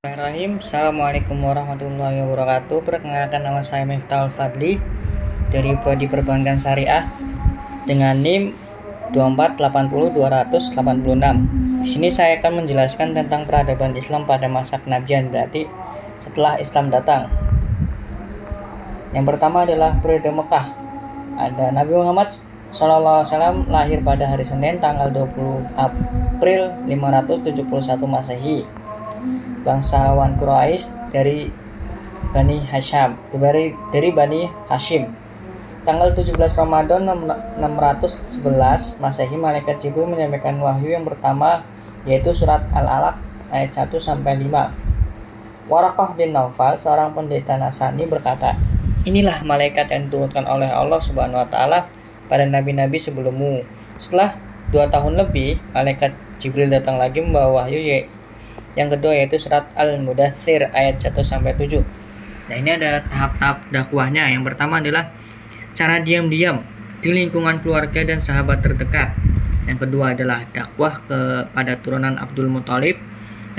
Bismillahirrahmanirrahim. Assalamualaikum warahmatullahi wabarakatuh. Perkenalkan, nama saya Miftahul Fadli dari Prodi Perbankan Syariah dengan NIM 2480286. Di sini saya akan menjelaskan tentang peradaban Islam pada masa kenabian, berarti setelah Islam datang. Yang pertama adalah periode Mekah. Ada Nabi Muhammad SAW lahir pada hari Senin tanggal 20 April 571 Masehi. Bangsawan Quraisy dari Bani Bani Hashim. Tanggal 17 Ramadan 611 Masehi, malaikat Jibril menyampaikan wahyu yang pertama, yaitu surat Al-Alaq ayat 1 sampai 5. Waraqah bin Naufal, seorang pendeta Nasrani, berkata, "Inilah malaikat yang diturunkan oleh Allah Subhanahu wa taala pada nabi-nabi sebelummu. Setelah 2 tahun lebih, malaikat Jibril datang lagi membawa wahyu yang kedua, yaitu surat Al-Mudaththir ayat 1 sampai 7. Nah, ini ada tahap-tahap dakwahnya. Yang pertama adalah cara diam-diam di lingkungan keluarga dan sahabat terdekat. Yang kedua adalah dakwah kepada turunan Abdul Muthalib.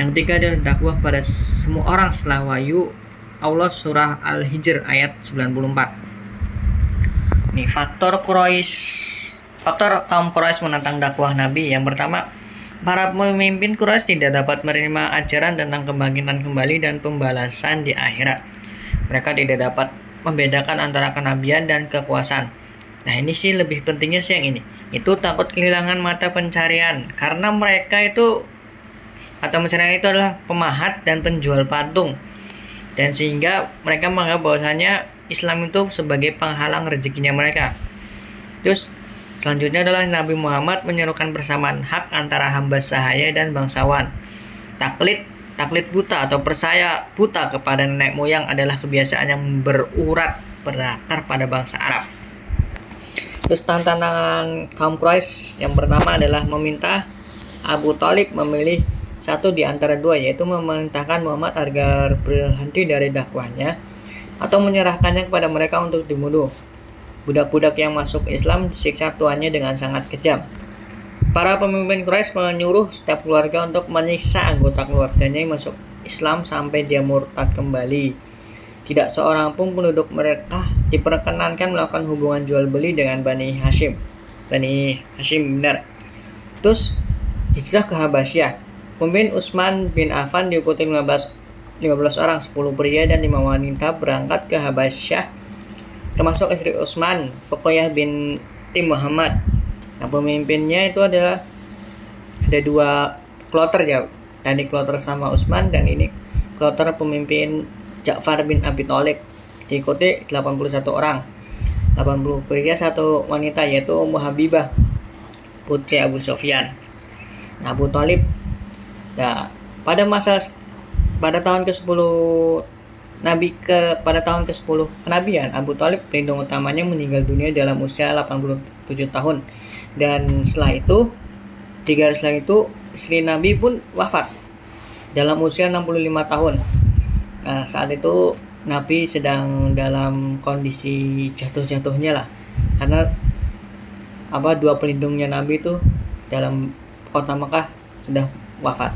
Yang ketiga adalah dakwah pada semua orang setelah wahyu Allah, surah Al-Hijr ayat 94. Nih, faktor kaum Quraisy menentang dakwah Nabi. Yang pertama, para pemimpin Quraisy tidak dapat menerima ajaran tentang kebangkitan kembali dan pembalasan di akhirat. Mereka tidak dapat membedakan antara kenabian dan kekuasaan. Nah, ini sih lebih pentingnya sih yang ini. Itu takut kehilangan mata pencarian, karena mereka itu atau pencarian itu adalah pemahat dan penjual patung. Dan sehingga mereka menganggap bahwasanya Islam itu sebagai penghalang rezekinya mereka. Terus selanjutnya adalah Nabi Muhammad menyerukan persamaan hak antara hamba sahaya dan bangsawan. Taklid buta atau percaya buta kepada nenek moyang adalah kebiasaan yang berakar pada bangsa Arab. Terus tantangan kaum Quraisy yang pertama adalah meminta Abu Thalib memilih satu di antara dua, yaitu memerintahkan Muhammad agar berhenti dari dakwahnya atau menyerahkannya kepada mereka untuk dibunuh. Budak-budak yang masuk Islam disiksa tuannya dengan sangat kejam. Para pemimpin Quraisy menyuruh setiap keluarga untuk menyiksa anggota keluarganya yang masuk Islam sampai dia murtad kembali. Tidak seorang pun penduduk mereka diperkenankan melakukan hubungan jual beli dengan Bani Hashim. Benar. Terus hijrah ke Habasyah. Pemimpin Utsman bin Affan diikuti 15 orang, 10 pria dan 5 wanita berangkat ke Habasyah, termasuk istri Utsman, Ruqayyah binti Muhammad. Nah, pemimpinnya itu adalah ada 2 kloter ya. Tadi kloter sama Utsman, dan ini kloter pemimpin Ja'far bin Abi Thalib. Diikuti 81 orang. 80 pria, 1 wanita, yaitu Ummu Habibah, putri Abu Sufyan. Nah, Abu Thalib. Nah, pada tahun ke-10 pada tahun ke-10 kenabian, Abu Thalib, pelindung utamanya, meninggal dunia dalam usia 87 tahun. Dan setelah itu, 3 hari setelah itu, istri Nabi pun wafat dalam usia 65 tahun. Nah, saat itu Nabi sedang dalam kondisi jatuh-jatuhnya lah. Karena 2 pelindungnya Nabi itu dalam kota Mekah sudah wafat.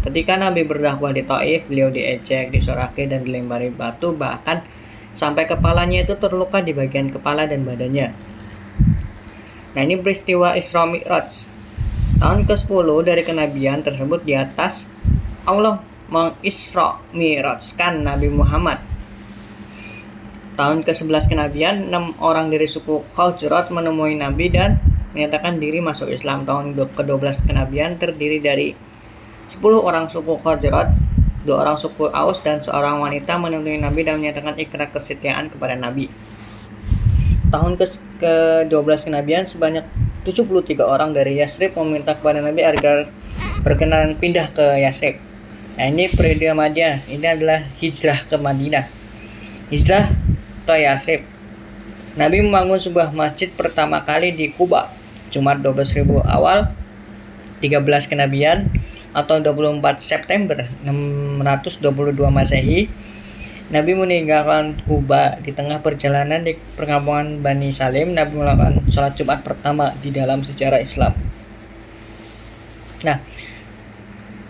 Ketika Nabi berdakwah di Taif, beliau diejek, disoraki, dan dilempari batu, bahkan sampai kepalanya itu terluka di bagian kepala dan badannya. Nah, ini peristiwa Isra Mi'raj. Tahun ke-10 dari kenabian tersebut, di atas Allah mengisra mi'rajkan Nabi Muhammad. Tahun ke-11 kenabian, 6 orang dari suku Khazraj menemui Nabi dan menyatakan diri masuk Islam. Tahun ke-12 kenabian terdiri dari 10 orang suku Khazraj, 2 orang suku Aus, dan seorang wanita menemui Nabi dan menyatakan ikrar kesetiaan kepada Nabi. Tahun ke-12 kenabian, sebanyak 73 orang dari Yasrib meminta kepada Nabi agar berkenan pindah ke Yasrib. Nah, ini periode Madinah. Ini adalah hijrah ke Madinah. Hijrah ke Yasrib. Nabi membangun sebuah masjid pertama kali di Kuba, Jumat 12.000 awal 13 kenabian atau 24 September 622 Masehi. Nabi meninggalkan Kuba. Di tengah perjalanan di perkampungan Bani Salim, Nabi melakukan sholat Jumat pertama di dalam sejarah Islam. Nah,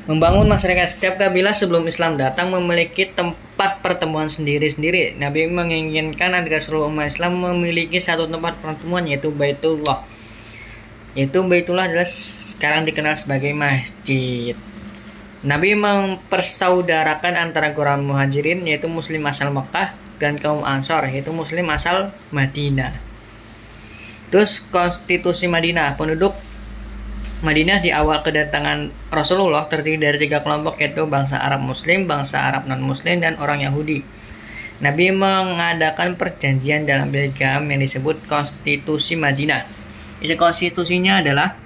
Membangun masyarakat. Setiap kabilah sebelum Islam datang memiliki tempat pertemuan sendiri-sendiri. Nabi menginginkan agar seluruh umat Islam memiliki satu tempat pertemuan, yaitu Baitullah. Baitullah adalah sekarang dikenal sebagai masjid. Nabi mempersaudarakan antara kaum muhajirin, yaitu muslim asal Mekah, dan kaum Ansor, yaitu muslim asal Madinah. Terus konstitusi Madinah. Penduduk Madinah di awal kedatangan Rasulullah terdiri dari 3 kelompok, yaitu bangsa Arab Muslim, bangsa Arab non-Muslim, dan orang Yahudi. Nabi mengadakan perjanjian dalam piagam yang disebut Konstitusi Madinah. Isi konstitusinya adalah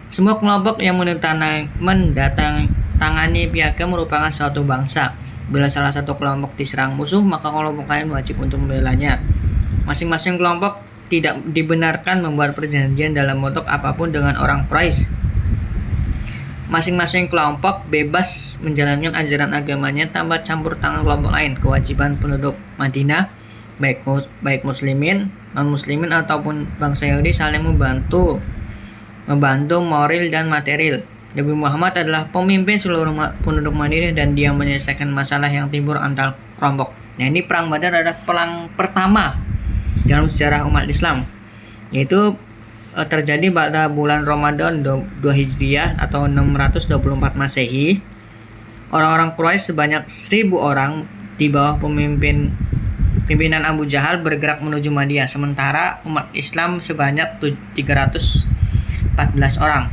semua kelompok yang mendatangani piagam merupakan suatu bangsa. Bila salah satu kelompok diserang musuh, maka kelompok lain wajib untuk membelanya. Masing-masing kelompok tidak dibenarkan membuat perjanjian dalam bentuk apapun dengan orang Quraisy. Masing-masing kelompok bebas menjalankan ajaran agamanya tanpa campur tangan kelompok lain. Kewajiban penduduk Madinah, baik muslimin, non-muslimin ataupun bangsa Yahudi, saling membantu moral dan material. Nabi Muhammad adalah pemimpin seluruh penduduk Madinah dan dia menyelesaikan masalah yang timbul antar kelompok. Nah, ini perang Badar adalah perang pertama dalam sejarah umat Islam, yaitu terjadi pada bulan Ramadan 2 Hijriah atau 624 Masehi. Orang-orang Quraisy sebanyak 1.000 orang di bawah pimpinan Abu Jahal bergerak menuju Madinah, sementara umat Islam sebanyak 314 orang.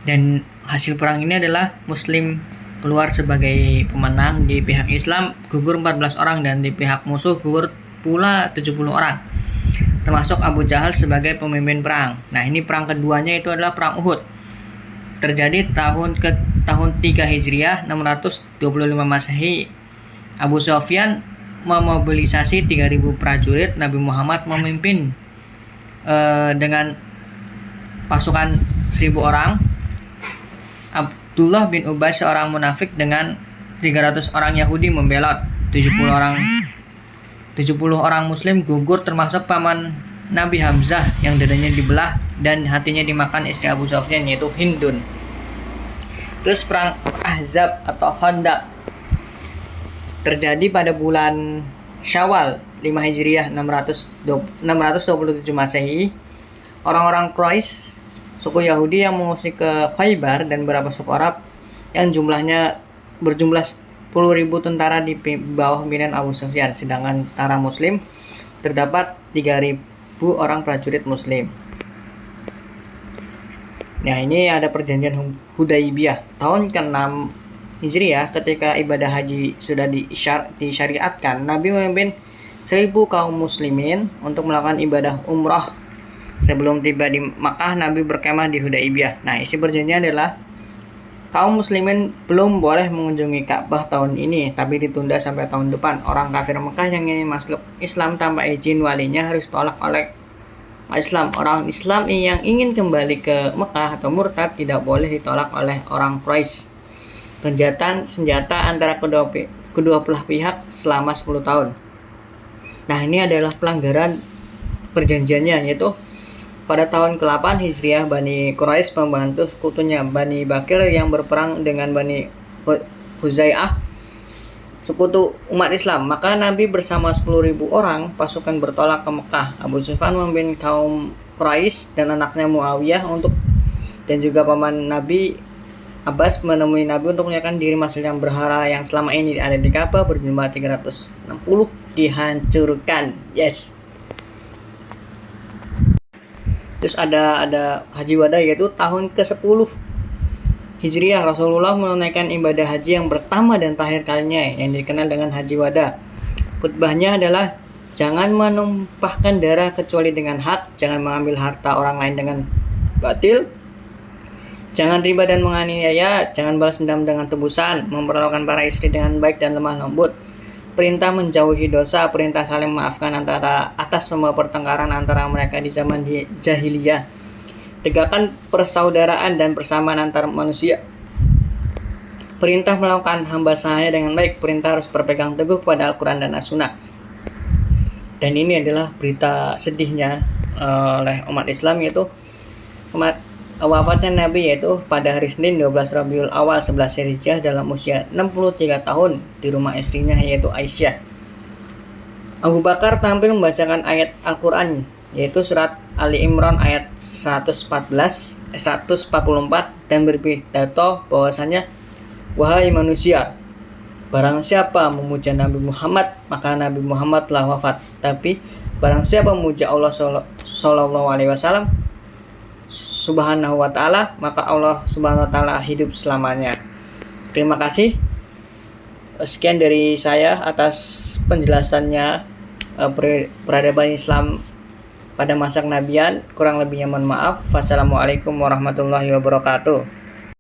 Dan hasil perang ini adalah Muslim keluar sebagai pemenang. Di pihak Islam gugur 14 orang dan di pihak musuh gugur pula 70 orang, termasuk Abu Jahal sebagai pemimpin perang. Nah, ini perang keduanya itu adalah perang Uhud. Terjadi tahun 3 Hijriah 625 Masehi. Abu Sufyan memobilisasi 3.000 prajurit. Nabi Muhammad memimpin dengan pasukan 1.000 orang. Abdullah bin Ubay seorang munafik dengan 300 orang Yahudi membelot. 70 orang Muslim gugur, termasuk paman Nabi Hamzah yang dadanya dibelah dan hatinya dimakan istri Abu Sufyan, yaitu Hindun. Terus perang Ahzab atau Khandaq terjadi pada bulan Syawal 5 Hijriah 627 Masehi. Orang-orang Quraisy, suku Yahudi yang mengungsi ke Khaybar, dan beberapa suku Arab yang jumlahnya berjumlah 10.000 tentara di bawah pimpinan Abu Sufyan, sedangkan tentara Muslim terdapat 3.000 orang prajurit Muslim. Nah, ini ada perjanjian Hudaibiyah tahun ke-6 Hijriah. Ketika ibadah haji sudah disyariatkan, Nabi memimpin 1.000 kaum muslimin untuk melakukan ibadah umrah. Sebelum tiba di Makkah, Nabi berkemah di Hudaibiyah. Nah, isi perjanjian adalah kaum muslimin belum boleh mengunjungi Ka'bah tahun ini, tapi ditunda sampai tahun depan. Orang kafir Mekah yang ingin masuk Islam tanpa izin walinya harus tolak oleh Islam. Orang Islam yang ingin kembali ke Mekah atau murtad tidak boleh ditolak oleh orang Quraisy. Gencatan senjata antara kedua belah pihak selama 10 tahun. Nah, ini adalah pelanggaran perjanjiannya, yaitu pada tahun ke-8 Hijriah, Bani Quraisy membantu sekutunya Bani Bakir yang berperang dengan Bani Huzai'ah, sekutu umat Islam. Maka Nabi bersama 10.000 orang pasukan bertolak ke Mekah. Abu Sufyan memimpin kaum Quraisy dan anaknya Muawiyah dan juga paman Nabi Abbas menemui Nabi untuk menyatakan diri masuk yang berhala yang selama ini ada di Ka'bah berjumlah 360 dihancurkan. Yes. Terus ada Haji Wada, yaitu tahun ke-10 Hijriah. Rasulullah menunaikan ibadah haji yang pertama dan terakhir kalinya yang dikenal dengan Haji Wada. Khutbahnya adalah jangan menumpahkan darah kecuali dengan hak, jangan mengambil harta orang lain dengan batil, jangan riba dan menganiaya, jangan balas dendam dengan tebusan, memperlakukan para istri dengan baik dan lemah lembut, perintah menjauhi dosa, perintah saling memaafkan atas semua pertengkaran antara mereka di zaman jahiliyah, tegakkan persaudaraan dan persamaan antar manusia, perintah melakukan hamba sahaya dengan baik, perintah harus berpegang teguh pada Al-Quran dan As-Sunnah. Dan ini adalah berita sedihnya oleh umat Islam, yaitu Wafatnya Nabi yaitu pada hari Senin 12 Rabiul Awal 11 Hijriah dalam usia 63 tahun di rumah istrinya yaitu Aisyah. Abu Bakar tampil membacakan ayat Al-Quran yaitu surat Ali Imran ayat 144 dan berpidato bahwasanya, "Wahai manusia, barang siapa memuja Nabi Muhammad maka Nabi Muhammad telah wafat, tapi barang siapa memuja Allah Shallallahu Alaihi Wasallam Subhanahu wa Ta'ala maka Allah Subhanahu wa Ta'ala hidup selamanya." Terima kasih. Sekian dari saya atas penjelasannya peradaban Islam pada masa kenabian. Kurang lebihnya mohon maaf. Wassalamualaikum warahmatullahi wabarakatuh.